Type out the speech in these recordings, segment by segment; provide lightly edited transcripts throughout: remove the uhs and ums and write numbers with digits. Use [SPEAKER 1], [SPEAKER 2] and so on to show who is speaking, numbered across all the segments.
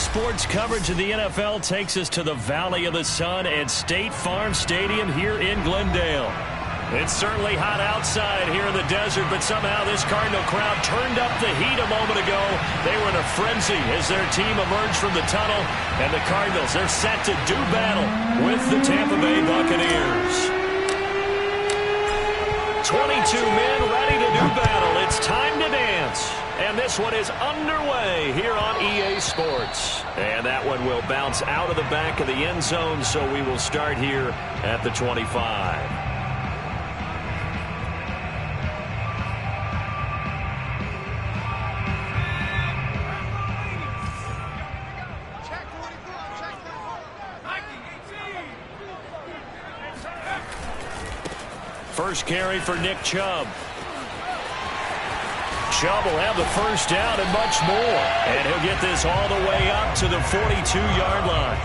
[SPEAKER 1] Sports coverage of the NFL takes us to the Valley of the Sun at State Farm Stadium here in Glendale. It's certainly hot outside here in the desert, but somehow this Cardinal crowd turned up the heat a moment ago. They were in a frenzy as their team emerged from the tunnel, and the Cardinals, they're set to do battle with the Tampa Bay Buccaneers. 22 men ready to do battle. It's time to dance. And this one is underway here on EA Sports. And that one will bounce out of the back of the end zone, so we will start here at the 25. First carry for Nick Chubb. Chubb will have the first down and much more. And he'll get this all the way up to the 42-yard line.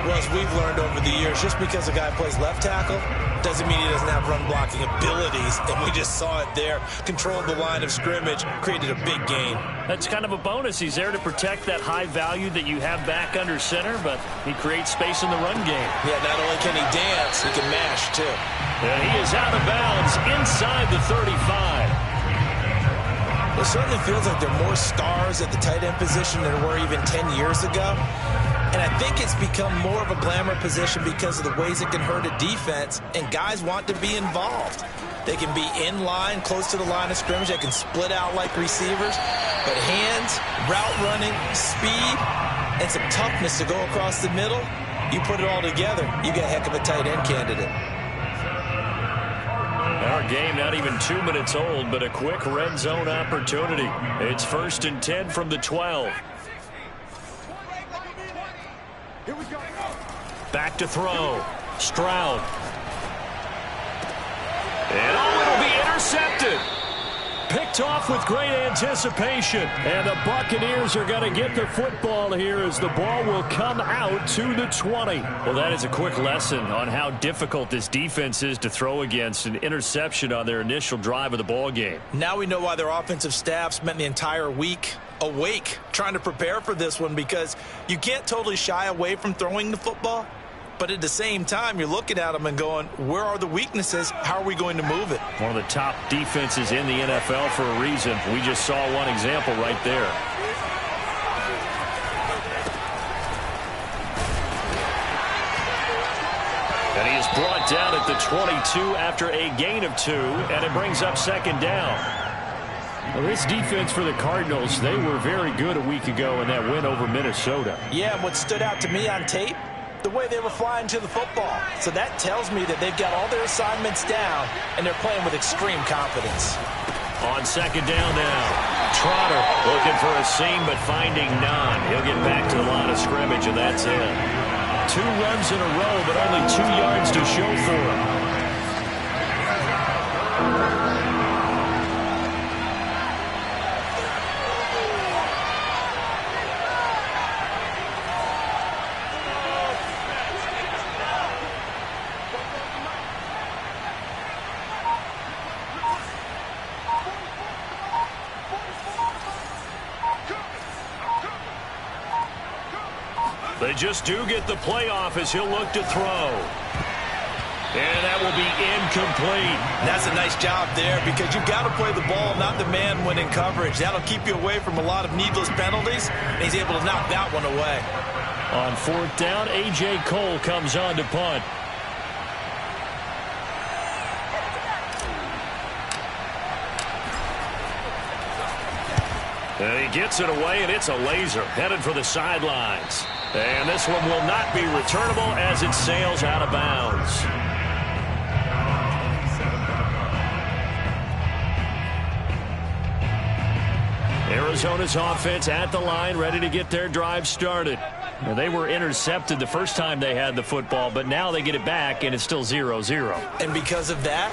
[SPEAKER 2] Well, as we've learned over the years, just because a guy plays left tackle doesn't mean he doesn't have run-blocking abilities. And we just saw it there. Controlled the line of scrimmage, created a big gain.
[SPEAKER 1] That's kind of a bonus. He's there to protect that high value that you have back under center, but he creates space in the run game.
[SPEAKER 2] Yeah, not only can he dance, he can mash, too.
[SPEAKER 1] And he is out of bounds inside the 35.
[SPEAKER 2] It certainly feels like there are more stars at the tight end position than there were even 10 years ago. And I think it's become more of a glamour position because of the ways it can hurt a defense, and guys want to be involved. They can be in line, close to the line of scrimmage. They can split out like receivers. But hands, route running, speed, and some toughness to go across the middle, you put it all together, you get a heck of a tight end candidate.
[SPEAKER 1] Our game not even 2 minutes old, but a quick red zone opportunity. It's 1st and 10 from the 12. Back to throw. Stroud. And it'll be intercepted. Picked off with great anticipation. And the Buccaneers are going to get the football here as the ball will come out to the 20. Well, that is a quick lesson on how difficult this defense is to throw against. An interception on their initial drive of the ball game.
[SPEAKER 2] Now we know why their offensive staff spent the entire week awake trying to prepare for this one, because you can't totally shy away from throwing the football. But at the same time, you're looking at them and going, where are the weaknesses? How are we going to move it?
[SPEAKER 1] One of the top defenses in the NFL for a reason. We just saw one example right there. And he is brought down at the 22 after a gain of 2, and it brings up 2nd down. Well, this defense for the Cardinals, they were very good a week ago in that win over Minnesota.
[SPEAKER 2] Yeah, and what stood out to me on tape, the way they were flying to the football. So that tells me that they've got all their assignments down, and they're playing with extreme confidence.
[SPEAKER 1] On 2nd down now, Trotter looking for a seam but finding none. He'll get back to the line of scrimmage, and that's it. 2 runs in a row, but only 2 yards to show for him. They just do get the playoff as he'll look to throw. And that will be incomplete.
[SPEAKER 2] That's a nice job there, because you've got to play the ball, not the man when in coverage. That'll keep you away from a lot of needless penalties, and he's able to knock that one away.
[SPEAKER 1] On 4th down, A.J. Cole comes on to punt. And he gets it away, and it's a laser headed for the sidelines. And this one will not be returnable as it sails out of bounds. Arizona's offense at the line, ready to get their drive started. Well, they were intercepted the first time they had the football, but now they get it back, and it's still 0-0.
[SPEAKER 2] And because of that,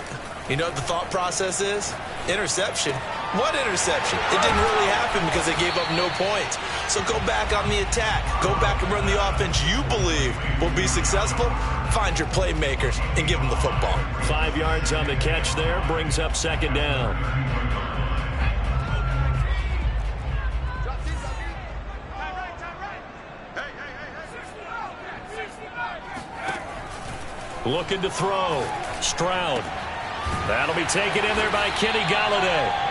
[SPEAKER 2] you know what the thought process is? Interception. What interception? It didn't really happen because they gave up no points. So go back on the attack. Go back and run the offense you believe will be successful. Find your playmakers and give them the football.
[SPEAKER 1] 5 yards on the catch there, brings up 2nd down. Looking to throw. Stroud. That'll be taken in there by Kenny Golladay.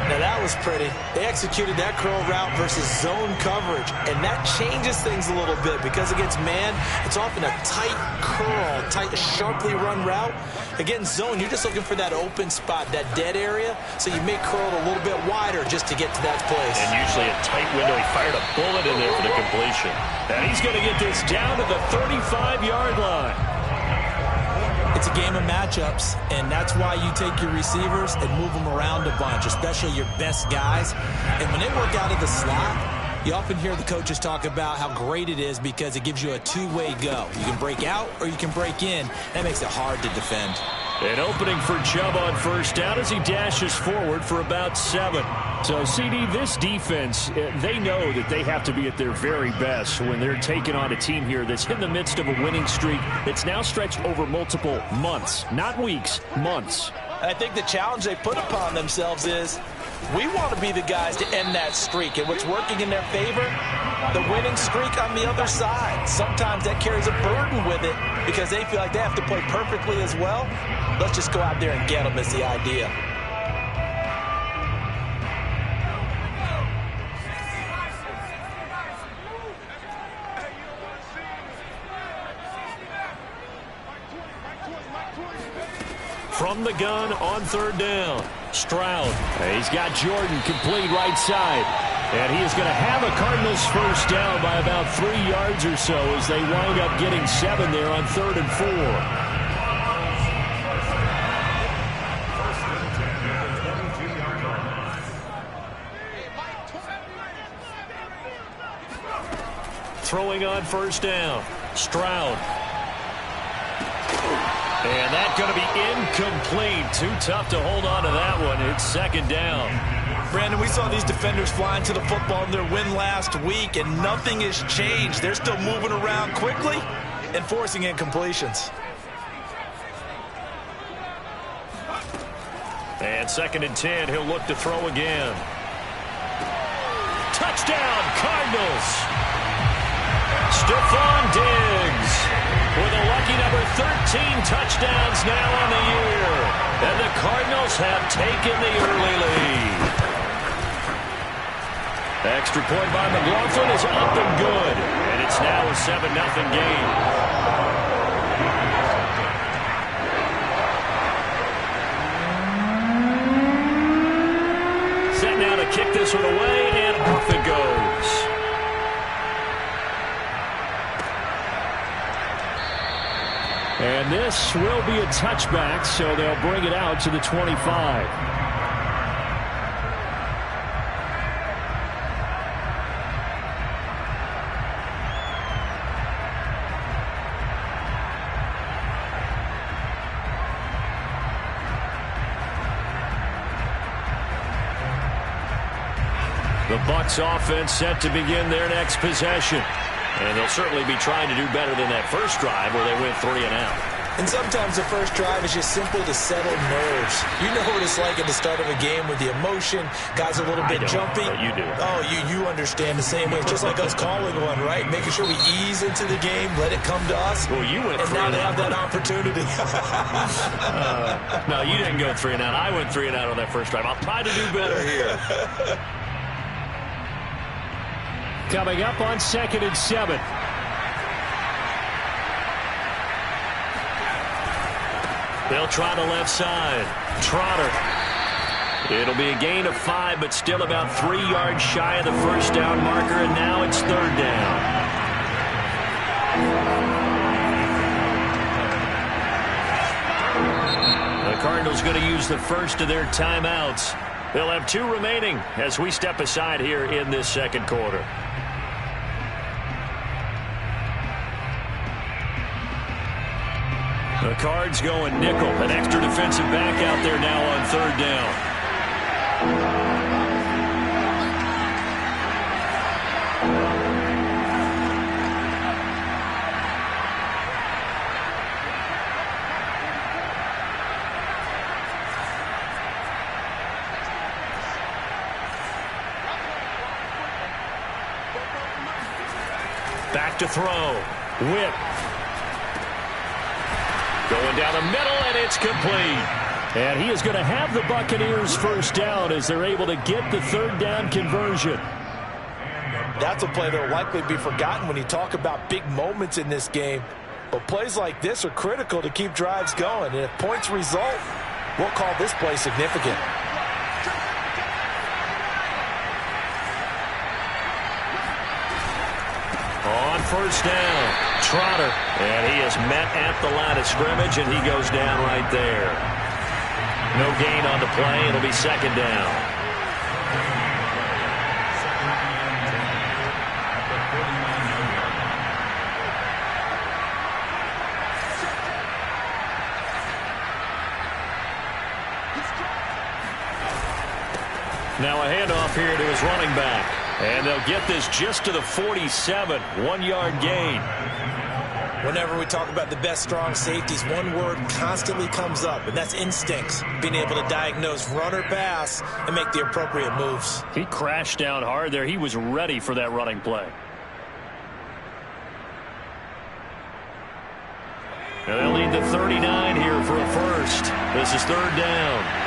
[SPEAKER 2] Now that was pretty. They executed that curl route versus zone coverage, and that changes things a little bit because against man, it's often a tight curl, tight, sharply run route. Against zone, you're just looking for that open spot, that dead area, so you may curl it a little bit wider just to get to that place.
[SPEAKER 1] And usually a tight window. He fired a bullet in there for the completion. And he's going to get this down to the 35-yard line.
[SPEAKER 2] It's a game of matchups, and that's why you take your receivers and move them around a bunch, especially your best guys. And when they work out of the slot, you often hear the coaches talk about how great it is because it gives you a two-way go. You can break out or you can break in. That makes it hard to defend.
[SPEAKER 1] An opening for Chubb on first down as he dashes forward for about 7. So, CD, this defense, they know that they have to be at their very best when they're taking on a team here that's in the midst of a winning streak that's now stretched over multiple months, not weeks, months.
[SPEAKER 2] I think the challenge they put upon themselves is we want to be the guys to end that streak. And what's working in their favor, the winning streak on the other side. Sometimes that carries a burden with it because they feel like they have to play perfectly as well. Let's just go out there and get them is the idea.
[SPEAKER 1] From the gun on third down, Stroud. He's got Jordan complete right side. And he is going to have a Cardinals first down by about 3 yards or so as they wind up getting 7 there on 3rd and 4. Throwing on first down, Stroud. And that's going to be incomplete. Too tough to hold on to that one. It's 2nd down.
[SPEAKER 2] Brandon, we saw these defenders flying to the football in their win last week, and nothing has changed. They're still moving around quickly and forcing incompletions.
[SPEAKER 1] And 2nd and 10, he'll look to throw again. Touchdown, Cardinals! Stephon Diggs with a lucky number 13 touchdowns now on the year. And the Cardinals have taken the early lead. Extra point by McLaughlin is up and good. And it's now a 7-0 game. Set now to kick this one away, and off it goes. And this will be a touchback, so they'll bring it out to the 25. The Bucs offense set to begin their next possession. And they'll certainly be trying to do better than that first drive where they went 3 and out.
[SPEAKER 2] And sometimes the first drive is just simply to settle nerves. You know what it's like at the start of a game with the emotion. Guys are a little bit jumpy.
[SPEAKER 1] But you do.
[SPEAKER 2] Oh, you understand the same way. It's just like us calling one, right? Making sure we ease into the game, let it come to us.
[SPEAKER 1] Well, you went 3
[SPEAKER 2] and now
[SPEAKER 1] and
[SPEAKER 2] they
[SPEAKER 1] out.
[SPEAKER 2] have that opportunity.
[SPEAKER 1] No, you didn't go 3 and out. I went 3 and out on that first drive. I'll try to do better here. Coming up on 2nd and 7. They'll try the left side. Trotter. It'll be a gain of 5, but still about 3 yards shy of the first down marker, and now it's 3rd down. The Cardinals going to use the first of their timeouts. They'll have 2 remaining as we step aside here in this 2nd quarter. The Cards going nickel. An extra defensive back out there now on 3rd down. Back to throw. Whip. Going down the middle, and it's complete. And he is going to have the Buccaneers first down as they're able to get the third down conversion.
[SPEAKER 2] That's a play that will likely be forgotten when you talk about big moments in this game. But plays like this are critical to keep drives going. And if points result, we'll call this play significant.
[SPEAKER 1] On first down, Trotter. And he is met at the line of scrimmage, and he goes down right there. No gain on the play. It'll be second down. Now a handoff here to his running back. And they'll get this just to the 47. 1-yard gain.
[SPEAKER 2] Whenever we talk about the best strong safeties, one word constantly comes up, and that's instincts. Being able to diagnose run or pass and make the appropriate moves.
[SPEAKER 1] He crashed down hard there. He was ready for that running play. And they'll lead the 39 here for a first. This is third down.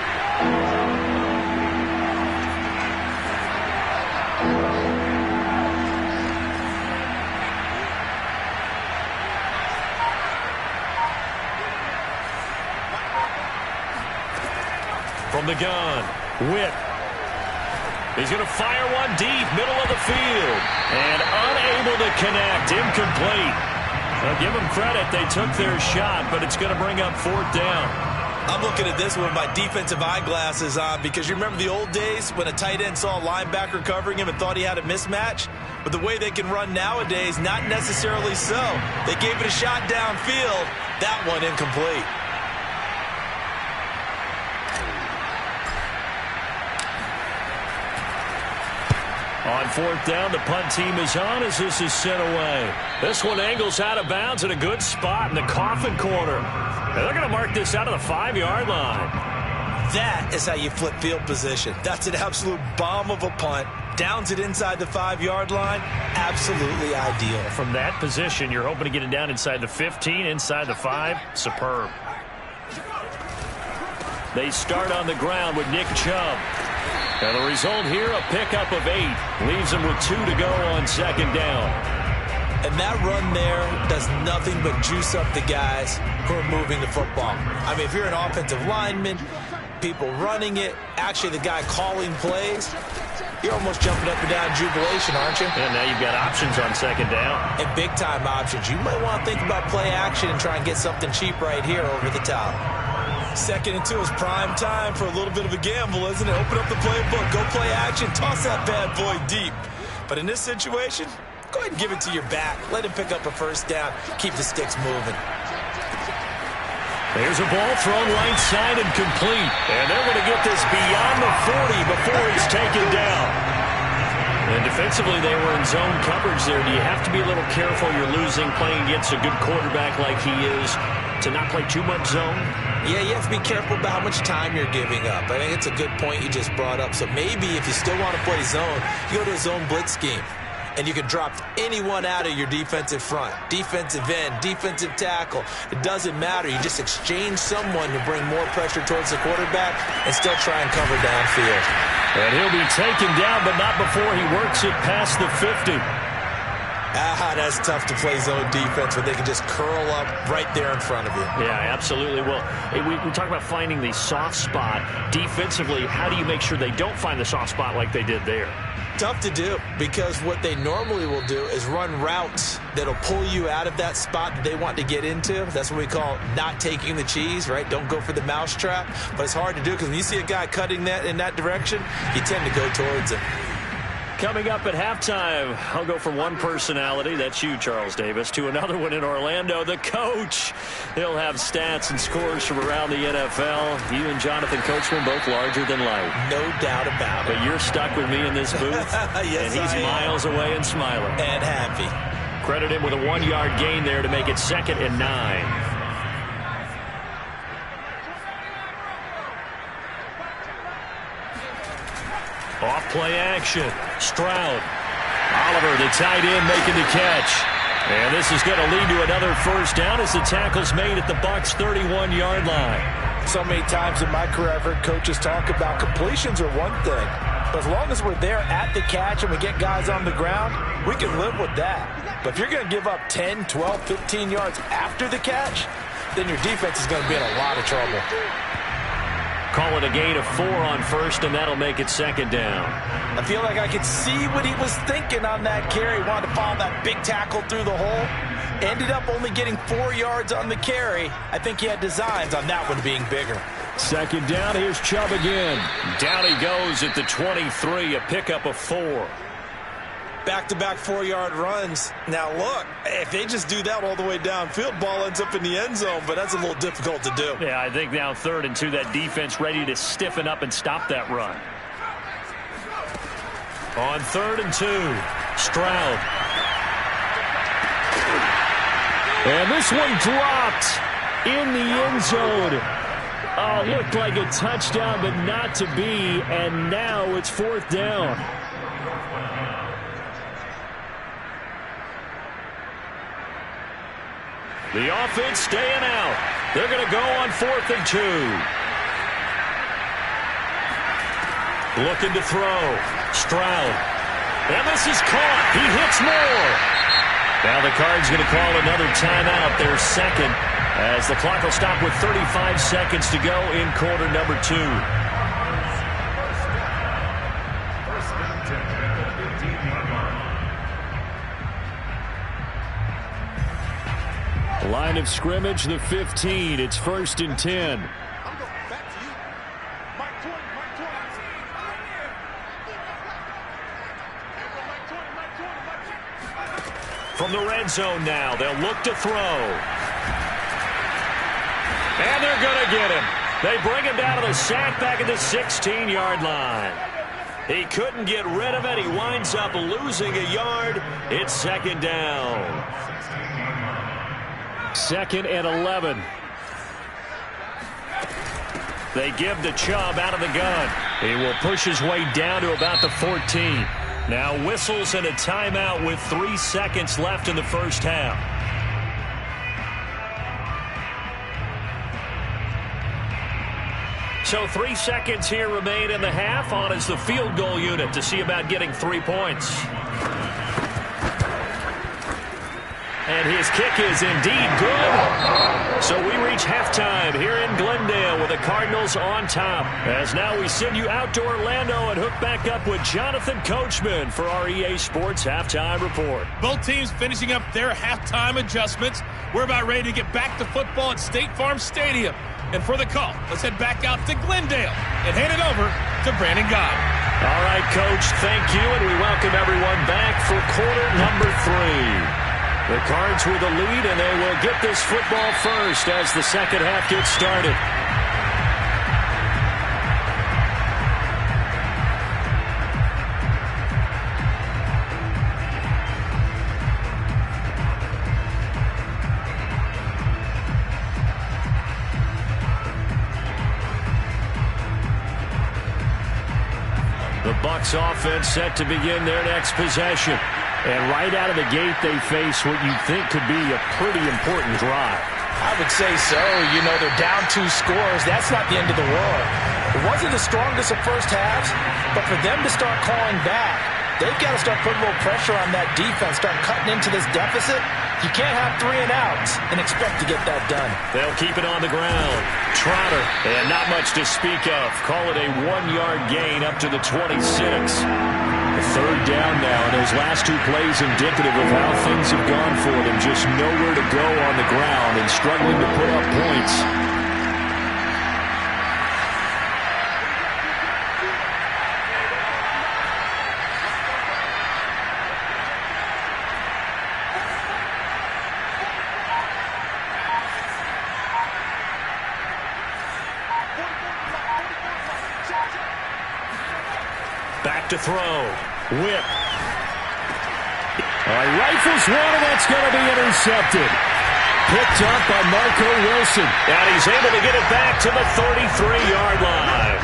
[SPEAKER 1] From the gun, Witt. He's going to fire one deep, middle of the field. And unable to connect, incomplete. Now give them credit, they took their shot, but it's going to bring up fourth down.
[SPEAKER 2] I'm looking at this with my defensive eyeglasses on because you remember the old days when a tight end saw a linebacker covering him and thought he had a mismatch? But the way they can run nowadays, not necessarily so. They gave it a shot downfield. That one incomplete.
[SPEAKER 1] On fourth down, the punt team is on as this is sent away. This one angles out of bounds in a good spot in the coffin corner. And they're going to mark this out of the 5-yard line.
[SPEAKER 2] That is how you flip field position. That's an absolute bomb of a punt. Downs it inside the 5-yard line. Absolutely ideal.
[SPEAKER 1] From that position, you're hoping to get it down inside the 15, inside the 5. Superb. They start on the ground with Nick Chubb. And the result here, a pickup of 8. Leaves them with 2 to go on second down.
[SPEAKER 2] And that run there does nothing but juice up the guys who are moving the football. I mean, if you're an offensive lineman, people running it, actually the guy calling plays, you're almost jumping up and down in jubilation, aren't you?
[SPEAKER 1] And now you've got options on second down.
[SPEAKER 2] And big-time options. You might want to think about play action and try and get something cheap right here over the top. 2nd and 2 is prime time for a little bit of a gamble, isn't it? Open up the playbook, go play action, toss that bad boy deep. But in this situation, go ahead and give it to your back. Let him pick up a first down. Keep the sticks moving.
[SPEAKER 1] There's a ball thrown right side and complete. And they're going to get this beyond the 40 before he's taken down. And defensively, they were in zone coverage there. Do you have to be a little careful? You're losing playing against a good quarterback like he is to not play too much zone?
[SPEAKER 2] Yeah, you have to be careful about how much time you're giving up. I think it's a good point you just brought up. So maybe if you still want to play zone, you go to a zone blitz scheme. And you can drop anyone out of your defensive front. Defensive end, defensive tackle. It doesn't matter. You just exchange someone to bring more pressure towards the quarterback and still try and cover downfield.
[SPEAKER 1] And he'll be taken down, but not before he works it past the 50.
[SPEAKER 2] That's tough to play zone defense when they can just curl up right there in front of you.
[SPEAKER 1] Yeah, absolutely. Well, we talk about finding the soft spot. Defensively, how do you make sure they don't find the soft spot like they did there?
[SPEAKER 2] Tough to do because what they normally will do is run routes that'll pull you out of that spot that they want to get into. That's what we call not taking the cheese, right? Don't go for the mousetrap. But it's hard to do because when you see a guy cutting that in that direction, you tend to go towards him.
[SPEAKER 1] Coming up at halftime, I'll go from one personality, that's you, Charles Davis, to another one in Orlando, the coach. He'll have stats and scores from around the NFL. You and Jonathan Coachman both larger than life.
[SPEAKER 2] No doubt about it.
[SPEAKER 1] But you're stuck with me in this booth,
[SPEAKER 2] yes,
[SPEAKER 1] and he's miles away and smiling.
[SPEAKER 2] And happy.
[SPEAKER 1] Credit him with a 1-yard gain there to make it 2nd and 9. Off play action. Stroud. Oliver, the tight end, making the catch. And this is going to lead to another first down as the tackle's made at the Bucs' 31-yard line.
[SPEAKER 2] So many times in my career I've heard coaches talk about completions are one thing, but as long as we're there at the catch and we get guys on the ground, we can live with that. But if you're going to give up 10, 12, 15 yards after the catch, then your defense is going to be in a lot of trouble.
[SPEAKER 1] Call it a gain of 4 on first, and that'll make it second down.
[SPEAKER 2] I feel like I could see what he was thinking on that carry. He wanted to follow that big tackle through the hole. Ended up only getting 4 yards on the carry. I think he had designs on that one being bigger.
[SPEAKER 1] Second down, here's Chubb again. Down he goes at the 23, a pickup of 4.
[SPEAKER 2] Back-to-back 4-yard runs. Now, look, if they just do that all the way downfield, ball ends up in the end zone, but that's a little difficult to do.
[SPEAKER 1] Yeah, I think now 3rd and 2, that defense ready to stiffen up and stop that run. On 3rd and 2, Stroud. And this one dropped in the end zone. Oh, looked like a touchdown, but not to be, and now it's 4th down. The offense staying out. They're going to go on 4th and 2. Looking to throw. Stroud. And this is caught. He hits more. Now the Cards going to call another timeout, their second, as the clock will stop with 35 seconds to go in quarter number 2. Line of scrimmage, the 15. It's 1st and 10. From the red zone now, they'll look to throw. And they're going to get him. They bring him down to the sack back at the 16-yard line. He couldn't get rid of it. He winds up losing a yard. It's 2nd down. 2nd and 11. They give to Chubb out of the gun. He will push his way down to about the 14. Now whistles and a timeout with 3 seconds left in the first half. So 3 seconds here remain in the half. On is the field goal unit to see about getting 3 points. And his kick is indeed good. So we reach halftime here in Glendale with the Cardinals on top. As now we send you out to Orlando and hook back up with Jonathan Coachman for our EA Sports Halftime Report.
[SPEAKER 3] Both teams finishing up their halftime adjustments. We're about ready to get back to football at State Farm Stadium. And for the call, let's head back out to Glendale and hand it over to Brandon Gott.
[SPEAKER 1] All right, Coach, thank you, and we welcome everyone back for quarter number 3. The Cards with the lead, and they will get this football first as the second half gets started. The Bucs offense set to begin their next possession. And right out of the gate, they face what you think could be a pretty important drive.
[SPEAKER 2] I would say so. You know, they're down 2 scores. That's not the end of the world. It wasn't the strongest of first halves, but for them to start calling back, they've got to start putting a little pressure on that defense, start cutting into this deficit. You can't have 3 and outs and expect to get that done.
[SPEAKER 1] They'll keep it on the ground. Trotter, and not much to speak of. Call it a 1-yard gain up to the 26. The 3rd down now, and those last 2 plays indicative of how things have gone for them. Just nowhere to go on the ground and struggling to put up points. Back to throw. Whip. Rifles one, and that's going to be intercepted. Picked up by Marco Wilson. And he's able to get it back to the 33-yard line.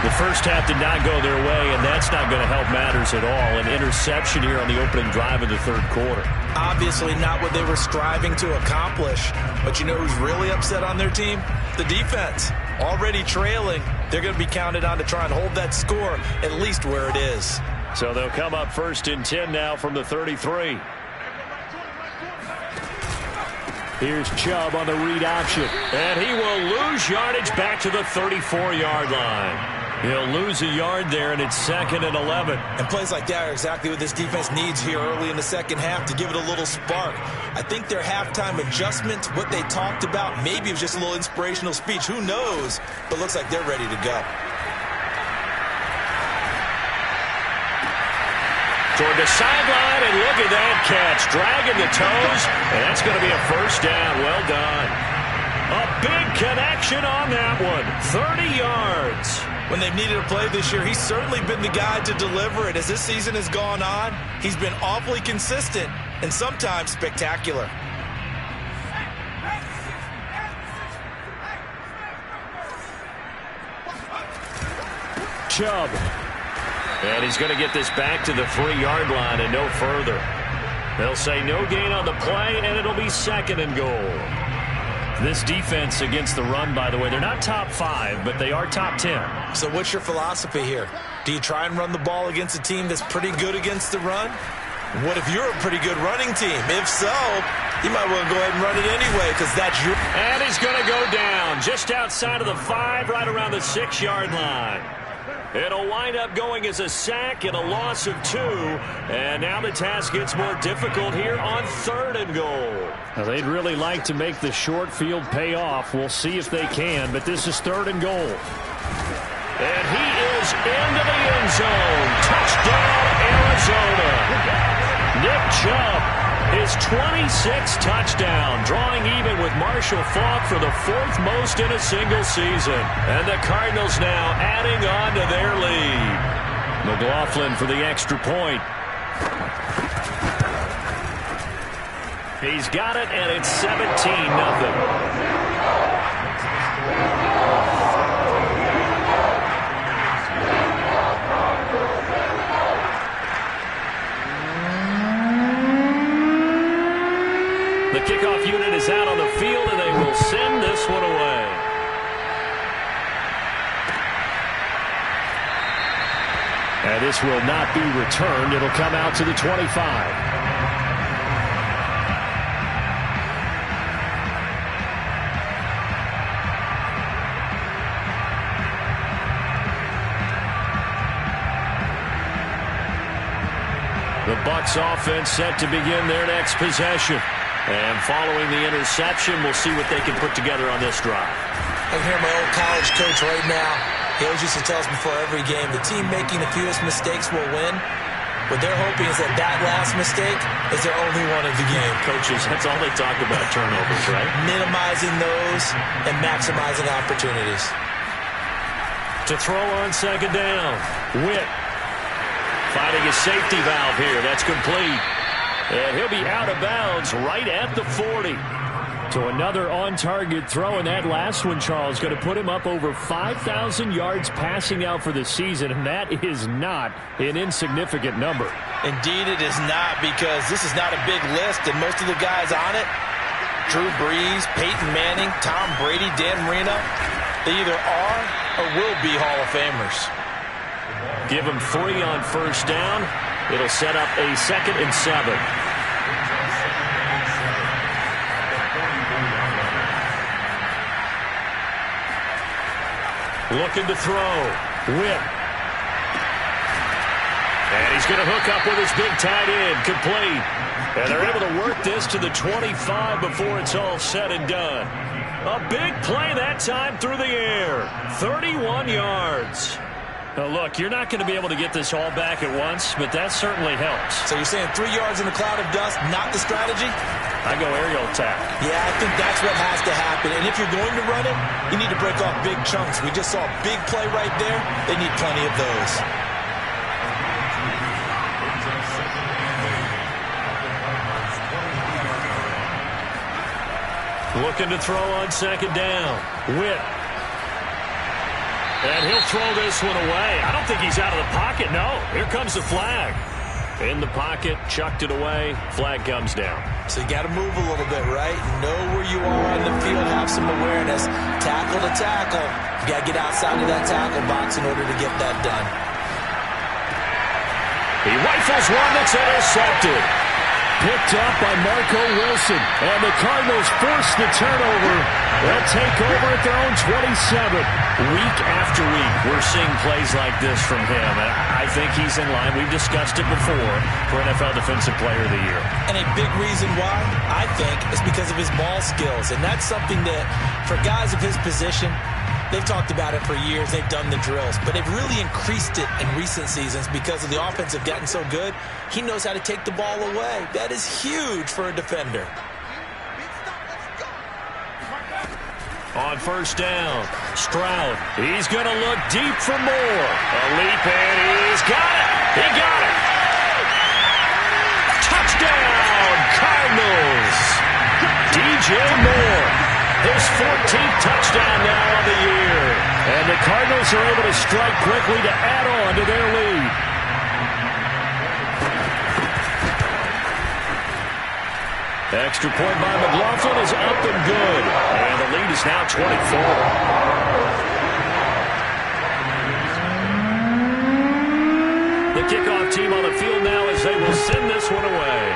[SPEAKER 1] The first half did not go their way, and that's not going to help matters at all. An interception here on the opening drive of the 3rd quarter.
[SPEAKER 2] Obviously not what they were striving to accomplish. But you know who's really upset on their team? The defense. Already trailing. They're going to be counted on to try and hold that score at least where it is.
[SPEAKER 1] So they'll come up 1st and 10 now from the 33. Here's Chubb on the read option. And he will lose yardage back to the 34-yard line. He'll lose a yard there, and it's 2nd and 11.
[SPEAKER 2] And plays like that are exactly what this defense needs here early in the second half to give it a little spark. I think their halftime adjustment, what they talked about, maybe it was just a little inspirational speech. Who knows? But looks like they're ready to go.
[SPEAKER 1] Toward the sideline, and look at that catch. Dragging the toes, and that's going to be a 1st down. Well done. A big connection on that one. 30 yards.
[SPEAKER 2] When they've needed a play this year, he's certainly been the guy to deliver it. As this season has gone on, he's been awfully consistent and sometimes spectacular.
[SPEAKER 1] Chubb. And he's going to get this back to the 3-yard line and no further. They'll say no gain on the play, and it'll be 2nd and goal. This defense against the run, by the way, they're not top 5, but they are top 10.
[SPEAKER 2] So what's your philosophy here? Do you try and run the ball against a team that's pretty good against the run? What if you're a pretty good running team? If so, you might want to go ahead and run it anyway because that's your...
[SPEAKER 1] And he's going to go down just outside of the 5, right around the 6-yard line. It'll wind up going as a sack and a loss of 2. And now the task gets more difficult here on 3rd and goal. Now they'd really like to make the short field pay off. We'll see if they can, but this is 3rd and goal. And he is into the end zone. Touchdown, Arizona. Nick Chubb, his 26th touchdown, drawing even with Marshall Faulk for the 4th most in a single season. And the Cardinals now adding on to their lead. McLaughlin for the extra point. He's got it, and it's 17-0. The kickoff unit is out on the field, and they will send this one away. And this will not be returned. It'll come out to the 25. The Bucs offense set to begin their next possession. And following the interception, we'll see what they can put together on this drive.
[SPEAKER 2] I can hear my old college coach right now. He always used to tell us before every game, the team making the fewest mistakes will win. What they're hoping is that last mistake is their only one of the game.
[SPEAKER 1] Coaches, that's all they talk about, turnovers, right?
[SPEAKER 2] Minimizing those and maximizing opportunities.
[SPEAKER 1] To throw on 2nd down. Witt finding a safety valve here. That's complete. And he'll be out of bounds right at the 40. So another on-target throw, and that last one, Charles, going to put him up over 5,000 yards passing out for the season, and that is not an insignificant number.
[SPEAKER 2] Indeed it is not, because this is not a big list, and most of the guys on it, Drew Brees, Peyton Manning, Tom Brady, Dan Marino, they either are or will be Hall of Famers.
[SPEAKER 1] Give him 3 on 1st down. It'll set up a 2nd and 7. Looking to throw. Witt. And he's going to hook up with his big tight end. Complete. And they're able to work this to the 25 before it's all said and done. A big play that time through the air. 31 yards. Now, look, you're not going to be able to get this all back at once, but that certainly helps.
[SPEAKER 2] So you're saying 3 yards in a cloud of dust, not the strategy?
[SPEAKER 1] I go aerial attack.
[SPEAKER 2] Yeah, I think that's what has to happen. And if you're going to run it, you need to break off big chunks. We just saw a big play right there. They need plenty of those.
[SPEAKER 1] Looking to throw on 2nd down. Witt. And he'll throw this one away. I don't think he's out of the pocket. No, here comes the flag. In the pocket, chucked it away, flag comes down.
[SPEAKER 2] So you got to move a little bit, right? Know where you are on the field, have some awareness. Tackle to tackle. You got to get outside of that tackle box in order to get that done.
[SPEAKER 1] He rifles one that's intercepted. Picked up by Marco Wilson. And the Cardinals force the turnover. They'll take over at their own 27. Week after week, we're seeing plays like this from him. And I think he's in line. We've discussed it before for NFL Defensive Player of the Year.
[SPEAKER 2] And a big reason why, I think, is because of his ball skills. And that's something that, for guys of his position, they've talked about it for years. They've done the drills. But they've really increased it in recent seasons because of the offense have gotten so good. He knows how to take the ball away. That is huge for a defender.
[SPEAKER 1] On first down, Stroud. He's going to look deep for more. A leap, and he's got it. He got it. Touchdown, Cardinals. DJ Moore. His 14th touchdown now on the year. And the Cardinals are able to strike quickly to add on to their lead. Extra point by McLaughlin is up and good. And the lead is now 24. The kickoff team on the field now as they will send this one away.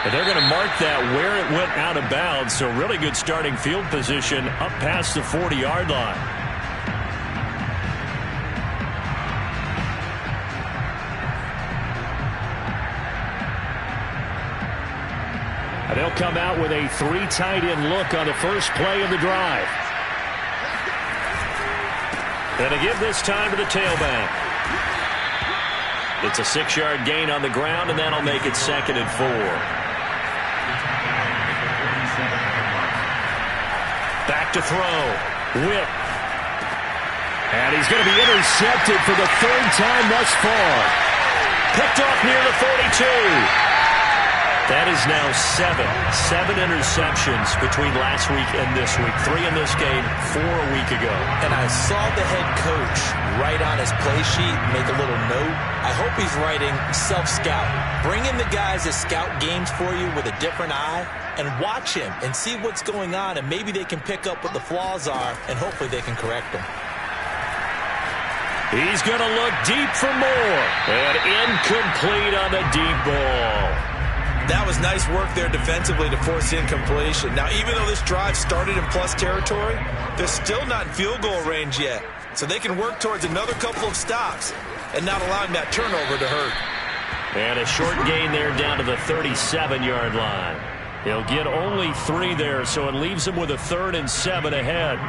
[SPEAKER 1] And they're going to mark that where it went out of bounds. So really good starting field position up past the 40-yard line. And they'll come out with a 3 tight end look on the first play of the drive. And to give this time to the tailback. It's a 6-yard gain on the ground, and that'll make it 2nd and 4. Back to throw. Whip. And he's going to be intercepted for the 3rd time thus far. Picked off near the 42. That is now 7 interceptions between last week and this week. 3 in this game, 4 a week ago.
[SPEAKER 2] And I saw the head coach write on his play sheet, make a little note. I hope he's writing self-scout. Bring in the guys that scout games for you with a different eye and watch him and see what's going on, and maybe they can pick up what the flaws are, and hopefully they can correct them.
[SPEAKER 1] He's going to look deep for more. And incomplete on the deep ball.
[SPEAKER 2] That was nice work there defensively to force incompletion. Now, even though this drive started in plus territory, they're still not in field goal range yet. So they can work towards another couple of stops and not allowing that turnover to hurt.
[SPEAKER 1] And a short gain there down to the 37-yard line. He'll get only 3 there, so it leaves him with a 3rd and 7 ahead.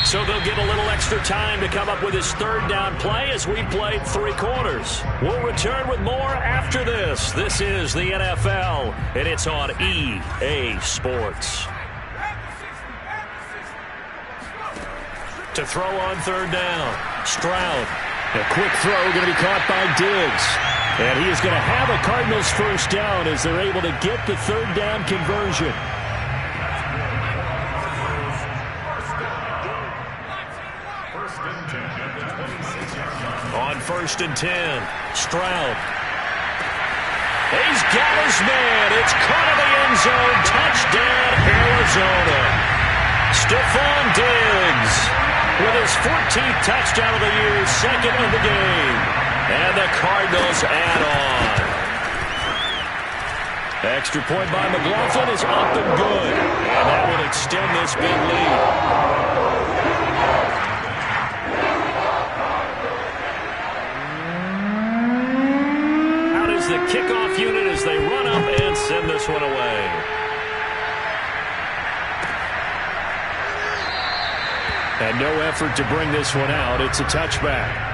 [SPEAKER 1] So they'll get a little extra time to come up with his 3rd down play as we played 3 quarters. We'll return with more after this. This is the NFL, and it's on EA Sports. To throw on 3rd down, Stroud. A quick throw going to be caught by Diggs. And he is going to have a Cardinals 1st down as they're able to get the 3rd down conversion. On 1st and 10, Stroud. He's got his man. It's caught in the end zone. Touchdown, Arizona. Stephon Diggs with his 14th touchdown of the year, 2nd of the game. And the Cardinals add on. Extra point by McLaughlin is up and good. And that will extend this big lead. The kickoff unit as they run up and send this one away. And no effort to bring this one out. It's a touchback.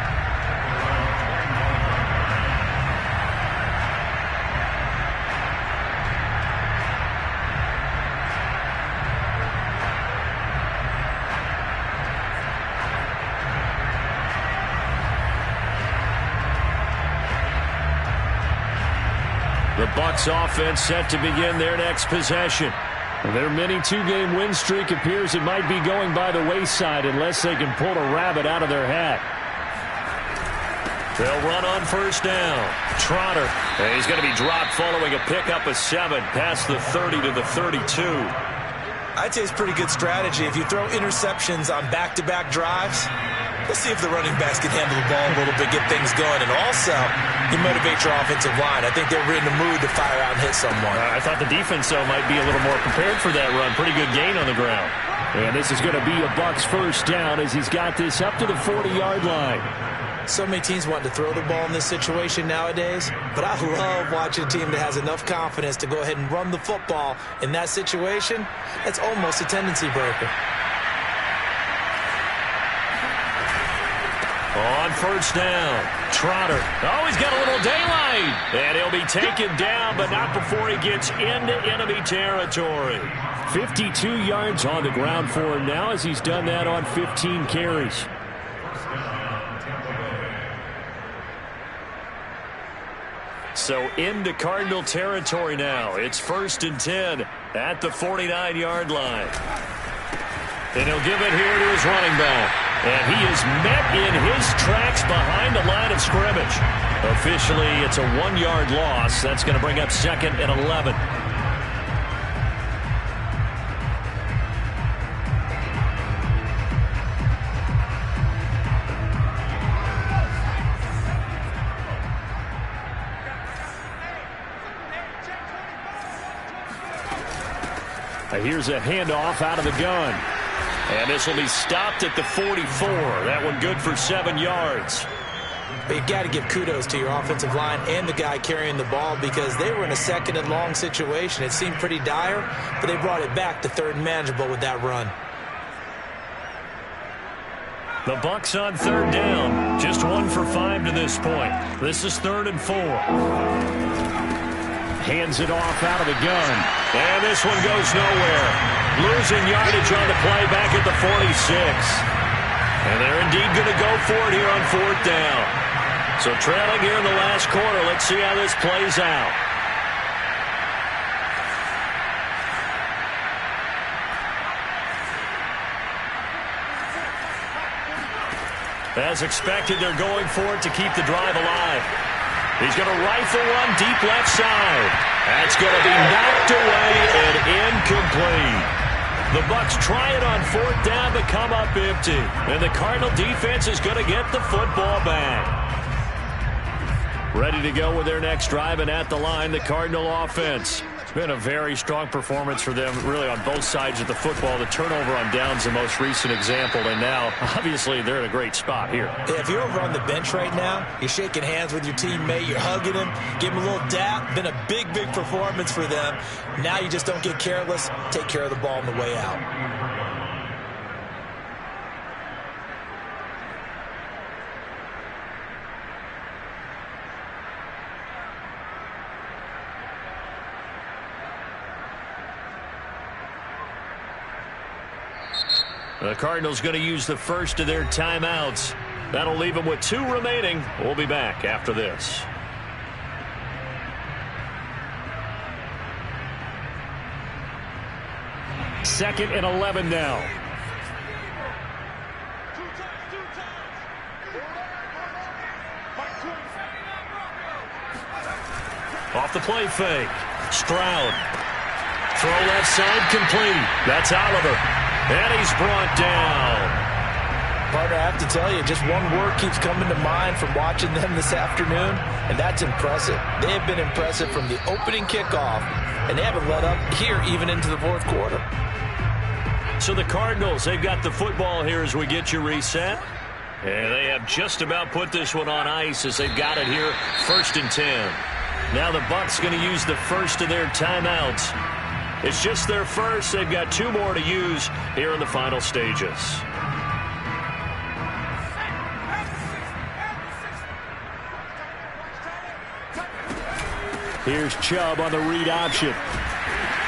[SPEAKER 1] The Bucs offense set to begin their next possession. Their mini two-game win streak appears it might be going by the wayside unless they can pull a rabbit out of their hat. They'll run on first down. Trotter. And he's going to be dropped following a pickup of 7 past the 30 to the 32.
[SPEAKER 2] I'd say it's pretty good strategy. If you throw interceptions on back-to-back drives, let's see if the running backs can handle the ball a little bit, get things going. And also, you motivate your offensive line. I think they're in the mood to fire out and hit someone.
[SPEAKER 1] I thought the defense, though, might be a little more prepared for that run. Pretty good gain on the ground. And this is going to be a Bucs first down as he's got this up to the 40-yard line.
[SPEAKER 2] So many teams want to throw the ball in this situation nowadays, but I love watching a team that has enough confidence to go ahead and run the football in that situation. That's almost a tendency breaker.
[SPEAKER 1] On first down, Trotter. Oh, he's got a little daylight. And he'll be taken down, but not before he gets into enemy territory. 52 yards on the ground for him now as he's done that on 15 carries. So into Cardinal territory now. It's 1st and 10 at the 49-yard line. And he'll give it here to his running back. And he is met in his tracks behind the line of scrimmage. Officially, it's a 1-yard loss. That's going to bring up 2nd and 11. Here's a handoff out of the gun. And this will be stopped at the 44. That one good for 7 yards.
[SPEAKER 2] But you've got to give kudos to your offensive line and the guy carrying the ball because they were in a 2nd and long situation. It seemed pretty dire, but they brought it back to 3rd and manageable with that run.
[SPEAKER 1] The Bucs on 3rd down. Just 1 for 5 to this point. This is 3rd and 4. Hands it off out of the gun. And this one goes nowhere. Losing yardage on the play back at the 46. And they're indeed going to go for it here on 4th down. So trailing here in the last quarter. Let's see how this plays out. As expected, they're going for it to keep the drive alive. He's going to rifle one deep left side. That's going to be knocked away and incomplete. The Bucs try it on 4th down but come up empty. And the Cardinal defense is going to get the football back. Ready to go with their next drive, and at the line, the Cardinal offense. It's been a very strong performance for them, really, on both sides of the football. The turnover on downs, the most recent example, and now, obviously, they're in a great spot here.
[SPEAKER 2] Yeah, if you're over on the bench right now, you're shaking hands with your teammate, you're hugging him, give him a little dap. Been a big, big performance for them. Now you just don't get careless. Take care of the ball on the way out.
[SPEAKER 1] The Cardinals going to use the first of their timeouts. That'll leave them with 2 remaining. We'll be back after this. Second and 11 now. Off the play fake. Stroud. Throw left side complete. That's Oliver. And he's brought down.
[SPEAKER 2] Partner, I have to tell you, just one word keeps coming to mind from watching them this afternoon, and that's impressive. They have been impressive from the opening kickoff, and they haven't let up here even into the 4th quarter.
[SPEAKER 1] So the Cardinals, they've got the football here as we get you reset. And they have just about put this one on ice as they've got it here, 1st and 10. Now the Bucs going to use the first of their timeouts. It's just their first. They've got 2 more to use here in the final stages. Here's Chubb on the read option.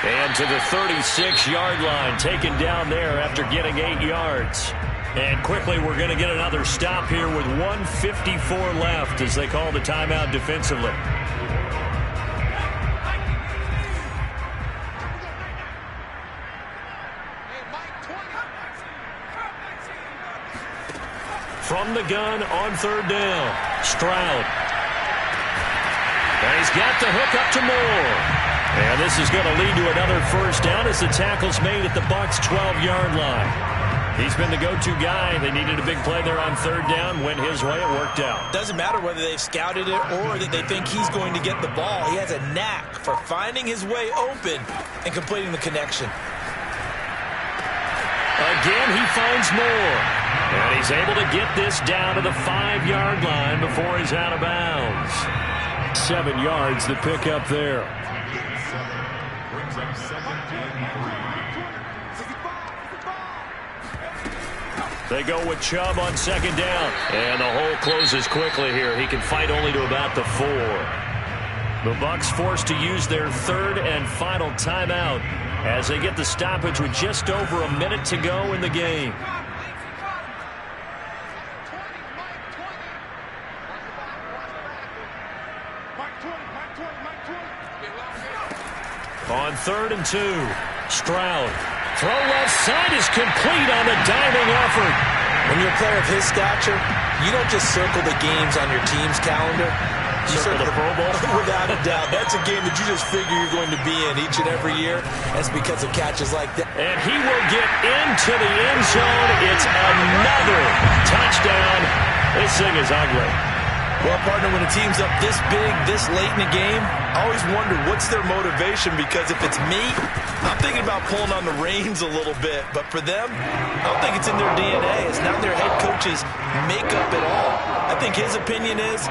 [SPEAKER 1] And to the 36-yard line, taken down there after getting 8 yards. And quickly, we're going to get another stop here with 1:54 left as they call the timeout defensively. from the gun on third down. Stroud. And he's got the hook up to Moore. And this is going to lead to another first down as the tackle's made at the Bucs' 12-yard line. He's been the go-to guy. They needed a big play there on third down. Went his way. It worked out.
[SPEAKER 2] Doesn't matter whether they've scouted it or that they think he's going to get the ball. He has a knack for finding his way open and completing the connection.
[SPEAKER 1] Again, he finds Moore. And he's able to get this down to the 5-yard line before he's out of bounds. 7 yards to pick up there. They go with Chubb on second down. And the hole closes quickly here. He can fight only to about the 4. The Bucs forced to use their third and final timeout as they get the stoppage with just over a minute to go in the game. On 3rd and 2, Stroud. Throw left side is complete on the diving effort.
[SPEAKER 2] When you're a player of his stature, you don't just circle the games on your team's calendar. You
[SPEAKER 1] circle the Pro Bowl?
[SPEAKER 2] Without a doubt. That's a game that you just figure you're going to be in each and every year. That's because of catches like that.
[SPEAKER 1] And he will get into the end zone. It's another touchdown. This thing is ugly.
[SPEAKER 2] Well, partner, when a team's up this big, this late in the game, I always wonder what's their motivation, because if it's me, I'm thinking about pulling on the reins a little bit. But for them, I don't think it's in their DNA. It's not their head coach's makeup at all. I think his opinion is,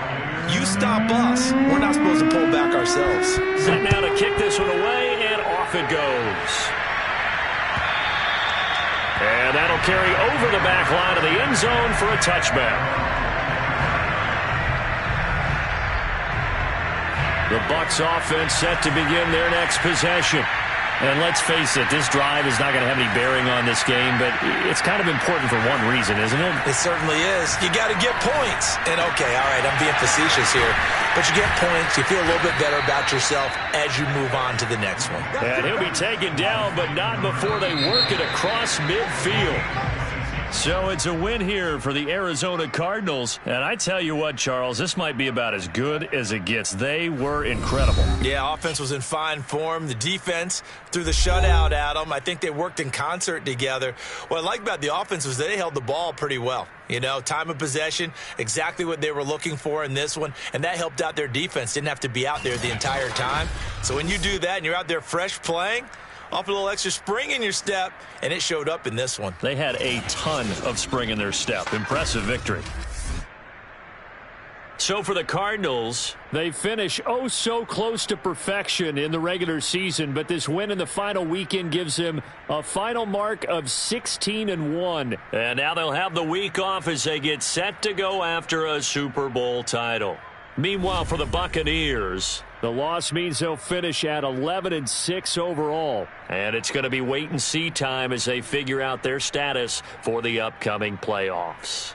[SPEAKER 2] you stop us. We're not supposed to pull back ourselves.
[SPEAKER 1] Set now to kick this one away, and off it goes. And that'll carry over the back line of the end zone for a touchback. The Bucs offense set to begin their next possession. And let's face it, this drive is not going to have any bearing on this game, but it's kind of important for one reason, isn't it?
[SPEAKER 2] It certainly is. You got to get points. And okay, all right, I'm being facetious here, but you get points, you feel a little bit better about yourself as you move on to the next one.
[SPEAKER 1] And he'll be taken down, but not before they work it across midfield. So it's a win here for the Arizona Cardinals. And I tell you what, Charles, this might be about as good as it gets. They were incredible.
[SPEAKER 2] Yeah, offense was in fine form. The defense threw the shutout at them. I think they worked in concert together. What I like about the offense was they held the ball pretty well. You know, time of possession, exactly what they were looking for in this one. And that helped out their defense. Didn't have to be out there the entire time. So when you do that and you're out there fresh playing, off a little extra spring in your step, and it showed up in this one.
[SPEAKER 1] They had a ton of spring in their step. Impressive victory. So for the Cardinals, they finish so close to perfection in the regular season, but this win in the final weekend gives them a final mark of 16-1. And now they'll have the week off as they get set to go after a Super Bowl title. Meanwhile, for the Buccaneers, the loss means they'll finish at 11-6 overall. And it's going to be wait-and-see time as they figure out their status for the upcoming playoffs.